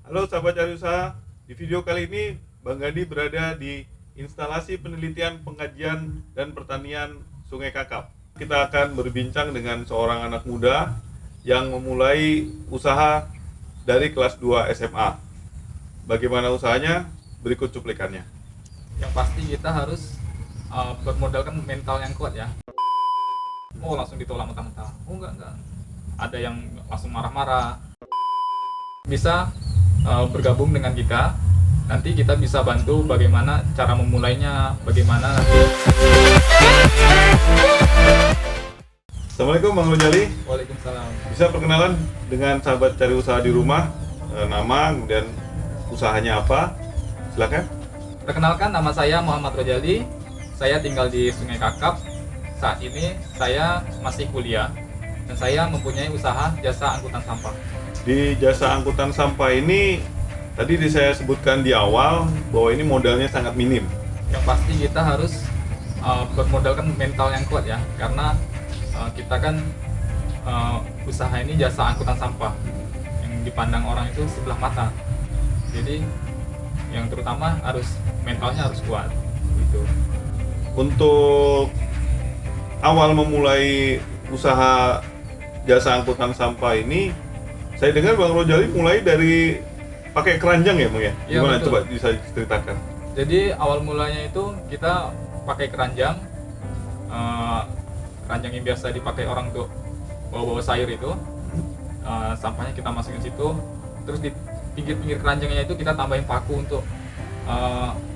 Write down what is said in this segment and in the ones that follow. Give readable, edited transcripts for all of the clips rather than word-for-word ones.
Halo sahabat cari usaha, di video kali ini Bang Gadi berada di instalasi penelitian pengkajian dan pertanian Sungai Kakap. Kita akan berbincang dengan seorang anak muda yang memulai usaha dari kelas 2 SMA. Bagaimana usahanya? Berikut cuplikannya. Yang pasti kita harus bermodalkan mental yang kuat ya. Oh, langsung ditolak mentah-mentah. Oh, enggak. Ada yang langsung marah-marah. Bisa bergabung dengan kita. Nanti kita bisa bantu bagaimana cara memulainya, bagaimana nanti. Assalamualaikum Bang Rojali. Waalaikumsalam. Bisa perkenalan dengan sahabat cari usaha di rumah, nama, kemudian usahanya apa? Silakan. Perkenalkan, nama saya Muhammad Rojali. Saya tinggal di Sungai Kakap. Saat ini saya masih kuliah dan saya mempunyai usaha jasa angkutan sampah. Di jasa angkutan sampah ini, tadi saya sebutkan di awal bahwa ini modalnya sangat minim. Yang pasti kita harus bermodalkan mental yang kuat ya, karena kita kan usaha ini jasa angkutan sampah yang dipandang orang itu sebelah mata. Jadi yang terutama mentalnya harus kuat gitu. Untuk awal memulai usaha jasa angkutan sampah ini, saya dengar Bang Rojali mulai dari pakai keranjang ya Bang ya? Iya, Gimana betul. coba bisa ceritakan? Jadi awal mulanya itu kita pakai keranjang, keranjang yang biasa dipakai orang untuk bawa-bawa sayur itu. Sampahnya kita masukin situ, terus di pinggir-pinggir keranjangnya itu kita tambahin paku untuk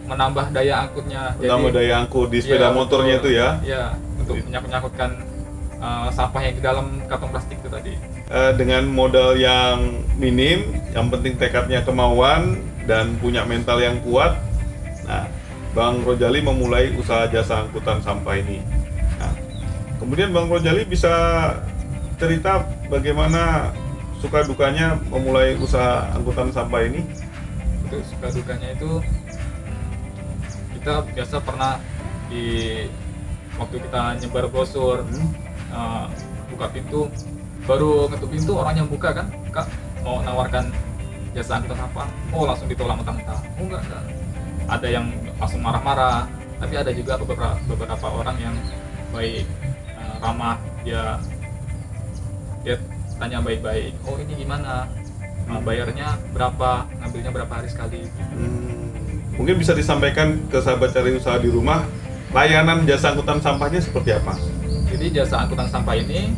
menambah daya angkutnya. Menambah daya angkut di sepeda Iya, motornya betul. itu ya? Iya, untuk menyangkut-nyangkutkan sampah yang di dalam kantong plastik itu tadi. Dengan modal yang minim, yang penting tekadnya kemauan dan punya mental yang kuat. Nah, Bang Rojali memulai usaha jasa angkutan sampah ini. Nah, kemudian Bang Rojali bisa cerita bagaimana suka dukanya memulai usaha angkutan sampah ini? Untuk suka dukanya itu kita biasa pernah di waktu kita nyebar brosur, buka pintu, baru ngetuk pintu orang yang buka kan, Kak mau nawarkan jasa angkutan sampah. Oh, langsung ditolak mentah-mentah. Oh, enggak. Ada yang langsung marah-marah, tapi ada juga beberapa orang yang baik, ramah. Dia tanya baik-baik, oh ini gimana, bayarnya berapa, ngambilnya berapa hari sekali. Mungkin bisa disampaikan ke sahabat cari usaha di rumah, layanan jasa angkutan sampahnya seperti apa? Jadi jasa angkutan sampah ini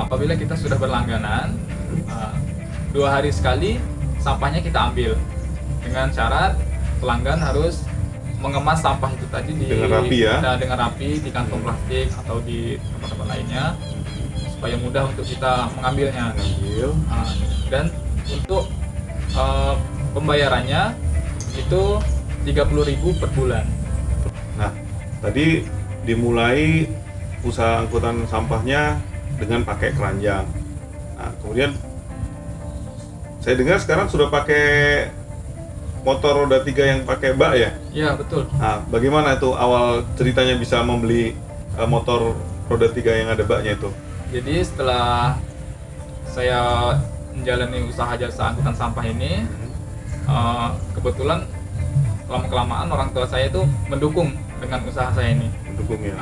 apabila kita sudah berlangganan 2 hari sekali sampahnya kita ambil, dengan syarat pelanggan harus mengemas sampah itu tadi Dengan rapi ya? dengan rapi di kantong plastik atau di tempat-tempat lainnya supaya mudah untuk kita mengambilnya. Dan untuk pembayarannya itu 30.000 per bulan. Nah, tadi dimulai usaha angkutan sampahnya dengan pakai keranjang. Nah, kemudian saya dengar sekarang sudah pakai motor roda 3 yang pakai bak ya? Iya, betul. Nah, bagaimana itu awal ceritanya bisa membeli motor roda 3 yang ada baknya itu? Jadi setelah saya menjalani usaha jasa angkutan sampah ini, kebetulan lama-kelamaan orang tua saya itu mendukung dengan usaha saya ini. Mendukung ya?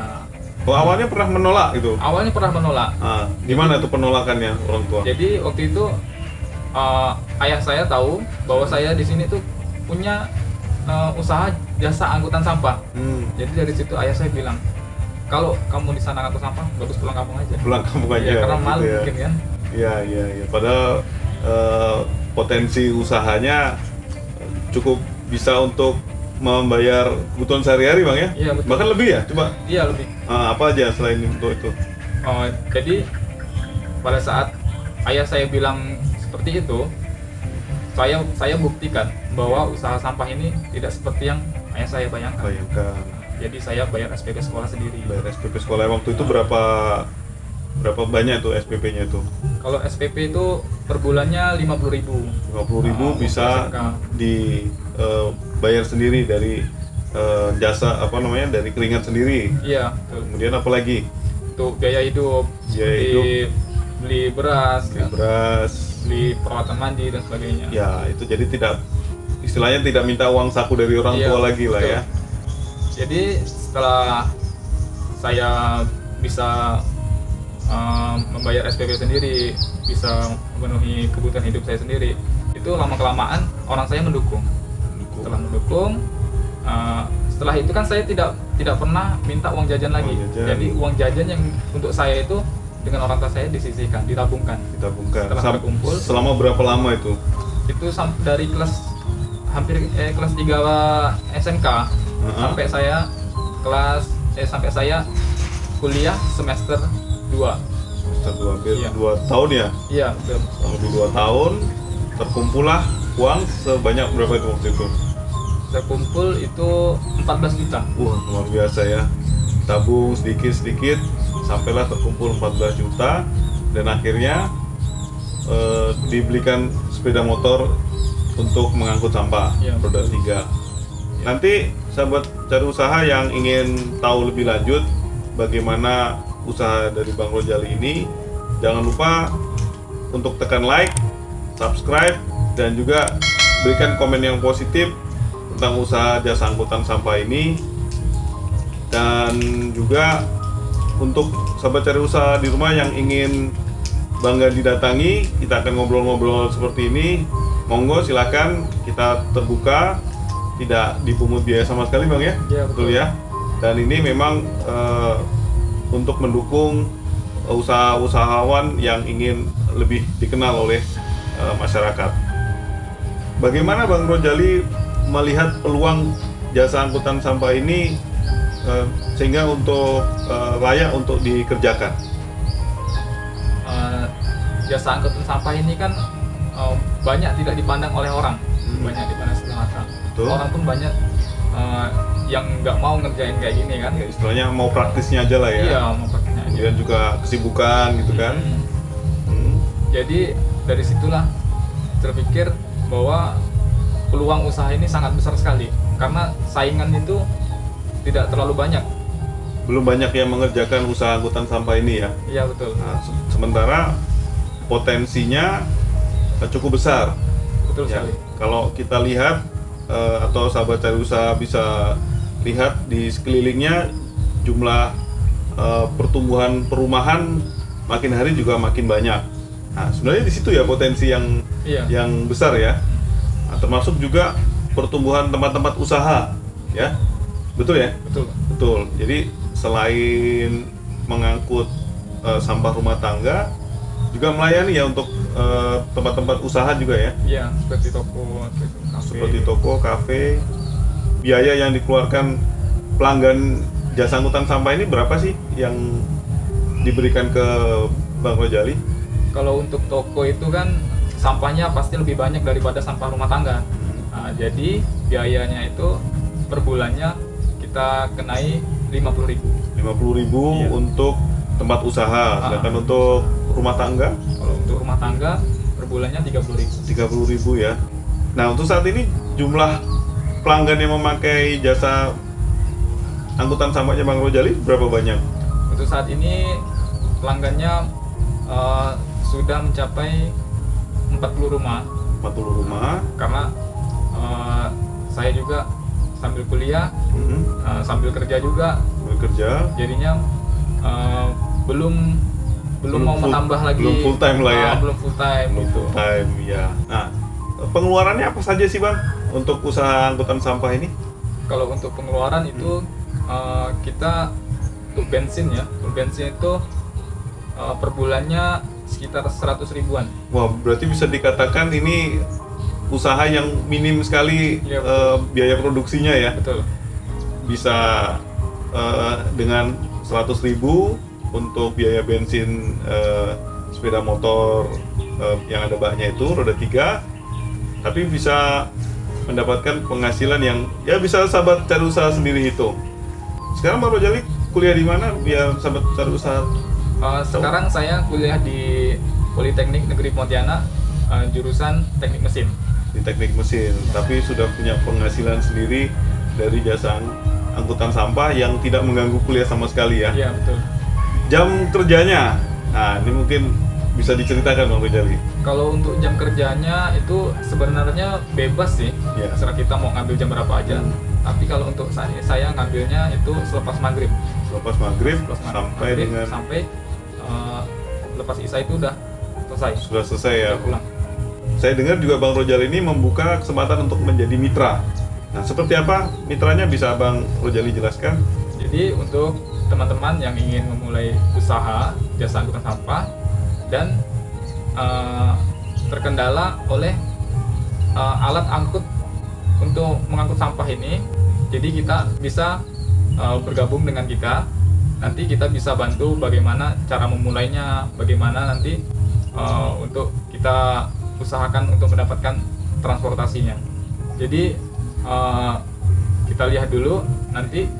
Awalnya pernah menolak gitu? Awalnya pernah menolak. Gimana tuh penolakannya orang tua? Jadi waktu itu ayah saya tahu bahwa saya di sini tuh punya usaha jasa angkutan sampah. Jadi dari situ ayah saya bilang, kalau kamu di sana ngangkut sampah, bagus pulang kampung aja. Pulang kampung aja. Ya, karena malu gitu ya. mungkin kan. Iya. Padahal potensi usahanya cukup bisa untuk membayar kebutuhan sehari-hari Bang ya? Iya, betul. Bahkan lebih ya? Coba Iya, lebih. apa aja selain untuk itu? Jadi pada saat ayah saya bilang seperti itu, saya buktikan bahwa usaha sampah ini tidak seperti yang ayah saya bayangkan. Bayangkan Jadi saya bayar SPP sekolah sendiri. bayar SPP sekolah waktu itu berapa banyak tuh SPP-nya itu? Kalau SPP itu per bulannya 50.000. 50.000 bisa dibayar sendiri dari jasa dari keringat sendiri. Iya, betul. Kemudian apa lagi? Untuk biaya hidup, Biaya seperti hidup. beli beras, Beli beras, beli peralatan mandi dan sebagainya. Ya, itu jadi istilahnya tidak minta uang saku dari orang Iya, tua lagi lah betul. ya. Jadi setelah saya bisa membayar SPP sendiri, bisa memenuhi kebutuhan hidup saya sendiri, itu lama-kelamaan orang saya mendukung. Setelah mendukung, setelah itu kan saya tidak pernah minta uang jajan lagi. Uang jajan. Jadi uang jajan yang untuk saya itu dengan orang tua saya disisihkan, ditabungkan. Setelah terkumpul, Selama berapa lama itu? itu dari kelas kelas 3 SMK sampai saya sampai saya kuliah semester 2. Semester 2, hampir Iya. 2 tahun ya? Iya, betul. Kurang lebih 2 tahun, terkumpullah uang sebanyak berapa itu waktu itu? Terkumpul itu 14 juta. Wah, luar biasa ya. Tabung sedikit-sedikit, sampailah terkumpul 14 juta, dan akhirnya dibelikan sepeda motor untuk mengangkut sampah, Iya, roda betul. 3. Nanti sahabat cari usaha yang ingin tahu lebih lanjut bagaimana usaha dari Bang Rojali ini, jangan lupa untuk tekan like, subscribe, dan juga berikan komen yang positif tentang usaha jasa angkutan sampah ini. Dan juga untuk sahabat cari usaha di rumah yang ingin bangga didatangi, kita akan ngobrol-ngobrol seperti ini. Monggo silakan, kita terbuka, tidak dipungut biaya sama sekali Bang ya. Iya, Betul betul. ya. Dan ini memang untuk mendukung usaha-usahawan yang ingin lebih dikenal oleh masyarakat. Bagaimana Bang Rojali melihat peluang jasa angkutan sampah ini sehingga layak untuk dikerjakan? Jasa angkutan sampah ini kan banyak tidak dipandang oleh orang, banyak dipandang sebelah mata. Betul. Orang pun banyak yang nggak mau ngerjain kayak gini kan. Ya, istilahnya mau praktisnya aja lah ya. Iya, mau praktisnya aja. Kemudian juga kesibukan gitu kan. Hmm. Jadi dari situlah terpikir bahwa peluang usaha ini sangat besar sekali karena saingan itu tidak terlalu banyak. Belum banyak yang mengerjakan usaha angkutan sampah ini ya. Iya, betul. Nah, sementara potensinya cukup besar. Betul Ya, sekali. kalau kita lihat atau sahabat cari usaha bisa lihat di sekelilingnya, jumlah pertumbuhan perumahan makin hari juga makin banyak. Nah, sebenarnya di situ ya potensi yang Iya. yang besar ya. Nah, termasuk juga pertumbuhan tempat-tempat usaha, ya. Betul ya? Betul. Betul. Jadi selain mengangkut sampah rumah tangga, juga melayani ya untuk tempat-tempat usaha juga ya. Iya, seperti toko, kafe. Seperti toko, kafe. Biaya yang dikeluarkan pelanggan jasa angkutan sampah ini berapa sih yang diberikan ke Bang Rojali? Kalau untuk toko itu kan sampahnya pasti lebih banyak daripada sampah rumah tangga. Nah, jadi biayanya itu per bulannya kita kenai 50.000. 50.000 Iya. untuk tempat usaha, sedangkan untuk rumah tangga Kalau untuk rumah tangga per bulannya 30.000. 30.000 ya. Nah, untuk saat ini jumlah pelanggan yang memakai jasa angkutan sampahnya Bang Rojali berapa banyak? Untuk saat ini pelanggannya sudah mencapai 40 rumah 40 rumah. karena saya juga sambil kuliah, sambil kerja juga, Bekerja. jadinya belum mau menambah lagi. Belum full time lah ya. Belum full time Belum gitu. full time ya. Nah, pengeluarannya apa saja sih Bang untuk usaha angkutan sampah ini? Kalau untuk pengeluaran itu kita untuk bensin ya, untuk bensin itu per bulannya sekitar 100 ribuan. Wah, berarti bisa dikatakan ini usaha yang minim sekali Iya, biaya produksinya ya. Betul. Bisa dengan 100.000 untuk biaya bensin sepeda motor yang ada baknya itu roda 3, tapi bisa mendapatkan penghasilan yang ya bisa sahabat cari usaha sendiri itu. Sekarang Bang Rojali kuliah di mana biar sahabat cari usaha? Sekarang saya kuliah di Politeknik Negeri Pontianak, jurusan Teknik Mesin. Di teknik mesin, tapi sudah punya penghasilan sendiri dari jasa angkutan sampah yang tidak mengganggu kuliah sama sekali ya. Iya, betul. Jam kerjanya, nah ini mungkin bisa diceritakan Bang Rojali? Kalau untuk jam kerjanya itu sebenarnya bebas sih, Ya. terserah kita mau ngambil jam berapa aja. Tapi kalau untuk saya ngambilnya itu selepas maghrib, Lepas maghrib Selepas sampai maghrib dengan sampai lepas isya itu udah selesai, sudah selesai ya. udah pulang. Saya dengar juga Bang Rojali ini membuka kesempatan untuk menjadi mitra. Nah, seperti apa mitranya, bisa Bang Rojali jelaskan? Jadi untuk teman-teman yang ingin memulai usaha jasa angkutan sampah dan terkendala oleh alat angkut untuk mengangkut sampah ini, jadi kita bisa bergabung dengan kita. Nanti kita bisa bantu bagaimana cara memulainya, bagaimana nanti untuk kita usahakan untuk mendapatkan transportasinya. Jadi kita lihat dulu nanti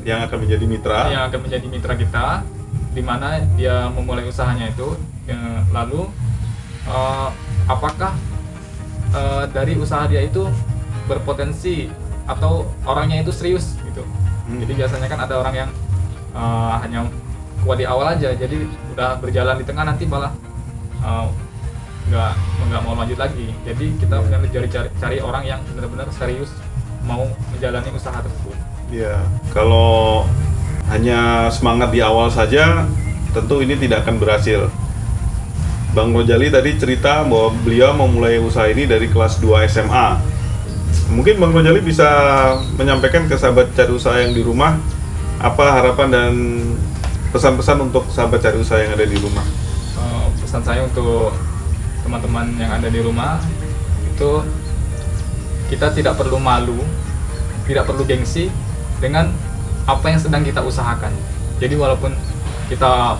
Yang akan menjadi mitra. yang akan menjadi mitra kita, di mana dia memulai usahanya itu, lalu apakah dari usaha dia itu berpotensi atau orangnya itu serius gitu. Jadi biasanya kan ada orang yang hanya kuat di awal aja, jadi udah berjalan di tengah nanti malah nggak mau lanjut lagi. Jadi kita harus cari orang yang benar-benar serius mau menjalani usaha tersebut. Ya, kalau hanya semangat di awal saja, tentu ini tidak akan berhasil. Bang Rojali tadi cerita bahwa beliau memulai usaha ini dari kelas 2 SMA. Mungkin Bang Rojali bisa menyampaikan ke sahabat cari usaha yang di rumah, apa harapan dan pesan-pesan untuk sahabat cari usaha yang ada di rumah? Pesan saya untuk teman-teman yang ada di rumah itu, kita tidak perlu malu, tidak perlu gengsi dengan apa yang sedang kita usahakan. Jadi walaupun kita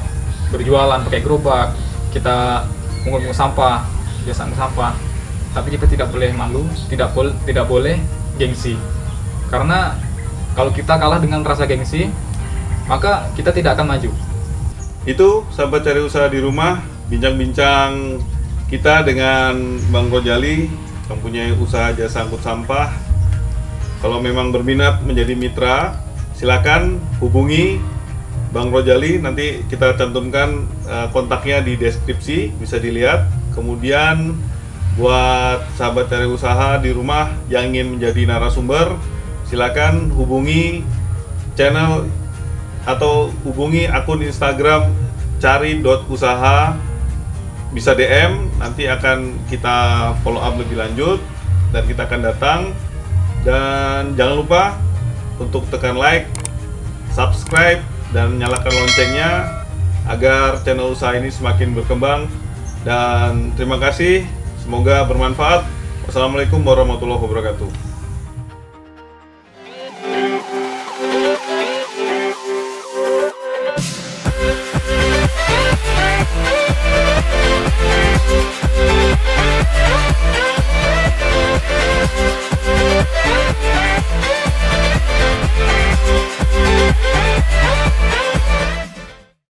berjualan pakai gerobak, kita mengungut sampah, biasa angkut sampah, tapi kita tidak boleh malu, tidak boleh gengsi. Karena kalau kita kalah dengan rasa gengsi, maka kita tidak akan maju. Itu sahabat cari usaha di rumah, bincang-bincang kita dengan Bang Rojali, mempunyai usaha jasa angkut sampah. Kalau memang berminat menjadi mitra, silakan hubungi Bang Rojali. Nanti kita cantumkan kontaknya di deskripsi, bisa dilihat. Kemudian buat sahabat cari usaha di rumah yang ingin menjadi narasumber, silakan hubungi channel atau hubungi akun Instagram cari.usaha, bisa DM, nanti akan kita follow up lebih lanjut dan kita akan datang. Dan jangan lupa untuk tekan like, subscribe, dan nyalakan loncengnya agar channel usaha ini semakin berkembang. Dan terima kasih, semoga bermanfaat. Wassalamualaikum warahmatullahi wabarakatuh.